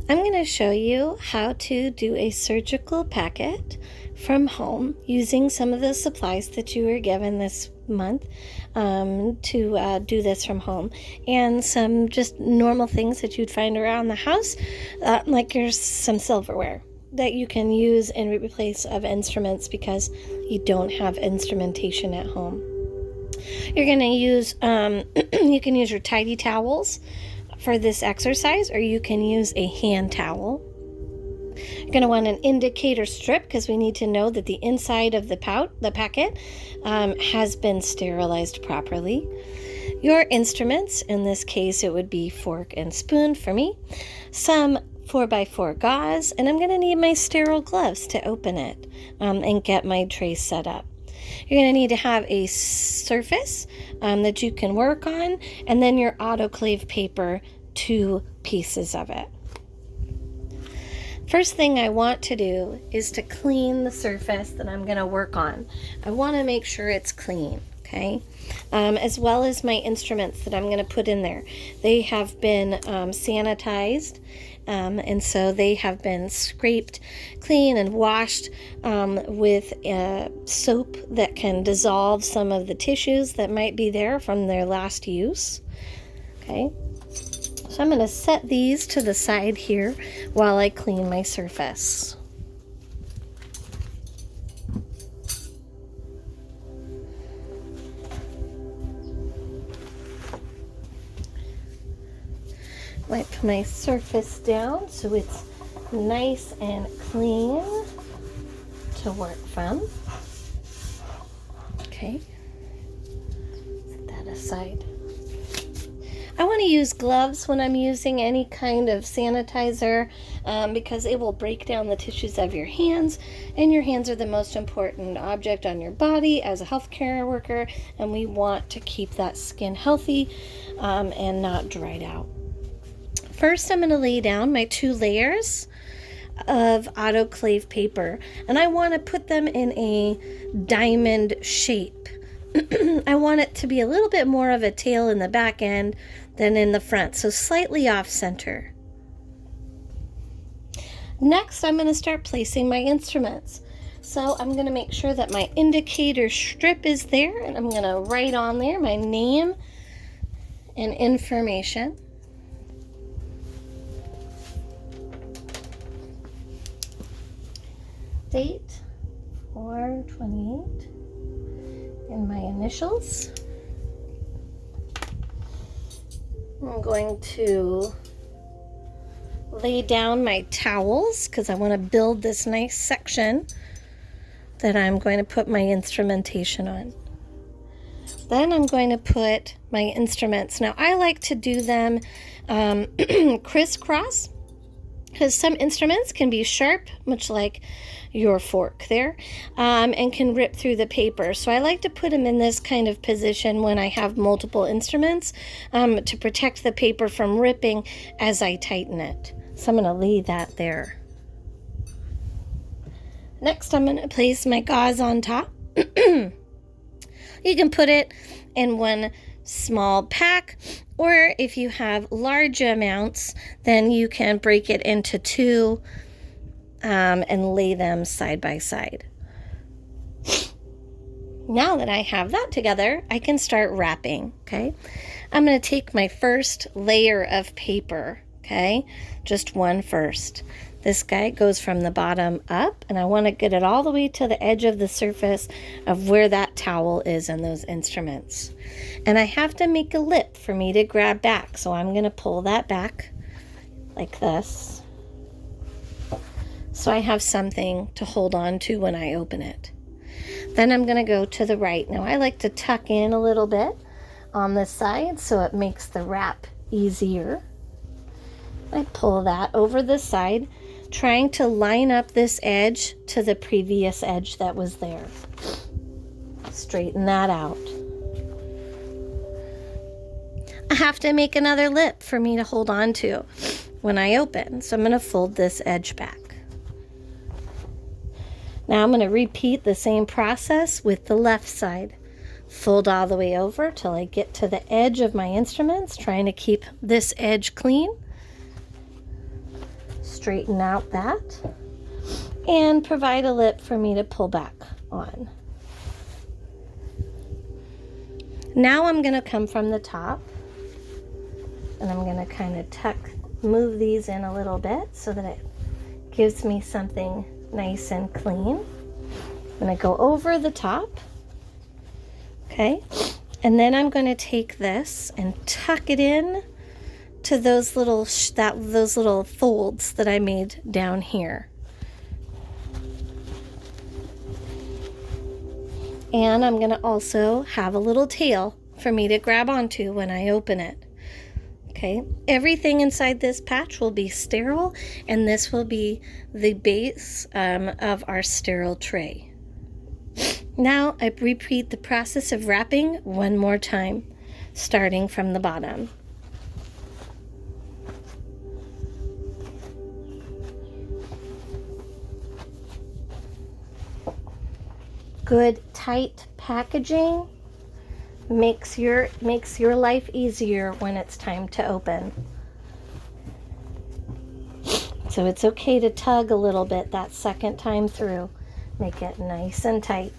I'm going to show you how to do a surgical packet from home using some of the supplies that you were given this month to do this from home, and some just normal things that you'd find around the house, like here's some silverware that you can use in replace of instruments because you don't have instrumentation at home. You're going to use, you can use your tidy towels for this exercise, or you can use a hand towel. You're going to want an indicator strip because we need to know that the inside of the packet has been sterilized properly. Your instruments, in this case it would be fork and spoon for me, some 4x4 gauze, and I'm going to need my sterile gloves to open it and get my tray set up. You're going to need to have a surface that you can work on, and then your autoclave paper, 2 pieces of it. First thing I want to do is to clean the surface that I'm going to work on. I want to make sure it's clean, okay? As well as my instruments that I'm going to put in there. They have been sanitized, and so they have been scraped clean and washed with soap that can dissolve some of the tissues that might be there from their last use. Okay, so I'm going to set these to the side here while I clean my surface. Wipe my surface down so it's nice and clean to work from. Okay, set that aside. I want to use gloves when I'm using any kind of sanitizer because it will break down the tissues of your hands, and your hands are the most important object on your body as a healthcare worker, and we want to keep that skin healthy and not dried out. First, I'm going to lay down my 2 layers of autoclave paper, and I want to put them in a diamond shape. I want it to be a little bit more of a tail in the back end than in the front, so slightly off center. Next, I'm going to start placing my instruments. So I'm going to make sure that my indicator strip is there, and I'm going to write on there my name and information. Date 4/28 and my initials. I'm going to lay down my towels because I want to build this nice section that I'm going to put my instrumentation on. Then I'm going to put my instruments. Now I like to do them crisscross because some instruments can be sharp, much like your fork there, and can rip through the paper. So I like to put them in this kind of position when I have multiple instruments to protect the paper from ripping as I tighten it. So I'm going to leave that there. Next, I'm going to place my gauze on top. You can put it in one small pack, or if you have large amounts, then you can break it into 2 and lay them side by side. Now that I have that together, I can start wrapping, okay? I'm going to take my first layer of paper, okay? Just one first. This guy goes from the bottom up, and I want to get it all the way to the edge of the surface of where that towel is and those instruments. And I have to make a lip for me to grab back, so I'm going to pull that back like this, so I have something to hold on to when I open it. Then I'm going to go to the right. Now I like to tuck in a little bit on the side so it makes the wrap easier. I pull that over the side, trying to line up this edge to the previous edge that was there. Straighten that out. I have to make another lip for me to hold on to when I open, so I'm going to fold this edge back. Now I'm going to repeat the same process with the left side. Fold all the way over till I get to the edge of my instruments, trying to keep this edge clean. straighten out that and provide a lip for me to pull back on. Now I'm going to come from the top, and I'm going to kind of move these in a little bit so that it gives me something nice and clean. I'm going to go over the top, okay? And then I'm going to take this and tuck it in to those little folds that I made down here. And I'm going to also have a little tail for me to grab onto when I open it. Okay, everything inside this patch will be sterile, and this will be the base of our sterile tray. Now I repeat the process of wrapping one more time, starting from the bottom. Good tight packaging makes your life easier when it's time to open. So it's okay to tug a little bit that second time through. Make it nice and tight.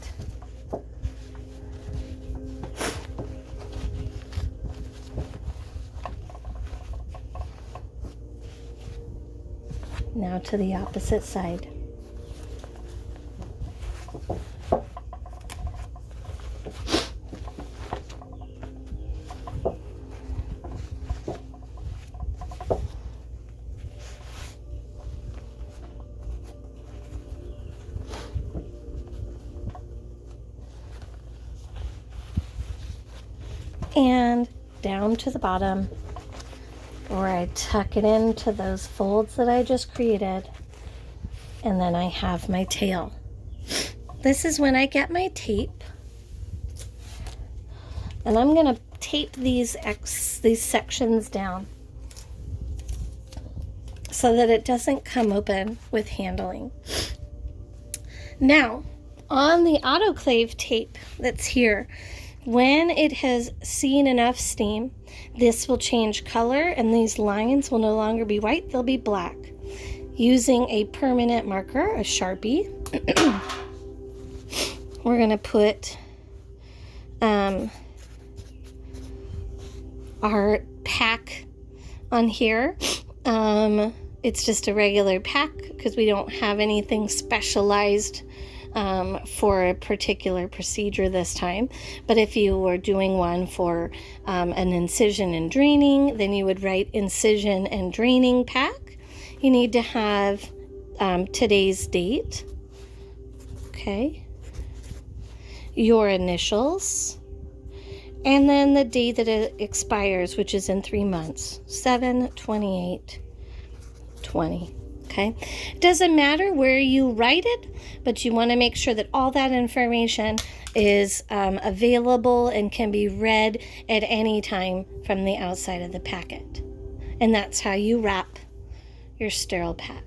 Now to the opposite side. And down to the bottom, where I tuck it into those folds that I just created, and then I have my tail. This is when I get my tape, and I'm going to tape these sections down so that it doesn't come open with handling. Now, on the autoclave tape that's here, when it has seen enough steam, this will change color, and these lines will no longer be white, they'll be black. Using a permanent marker, a Sharpie, we're going to put our pack on here. It's just a regular pack because we don't have anything specialized for a particular procedure this time. But if you were doing one for an incision and draining, then you would write incision and draining pack. You need to have today's date, okay, your initials, and then the day that it expires, which is in 3 months, 7/28/20. Okay, it doesn't matter where you write it, but you want to make sure that all that information is available and can be read at any time from the outside of the packet. And that's how you wrap your sterile pack.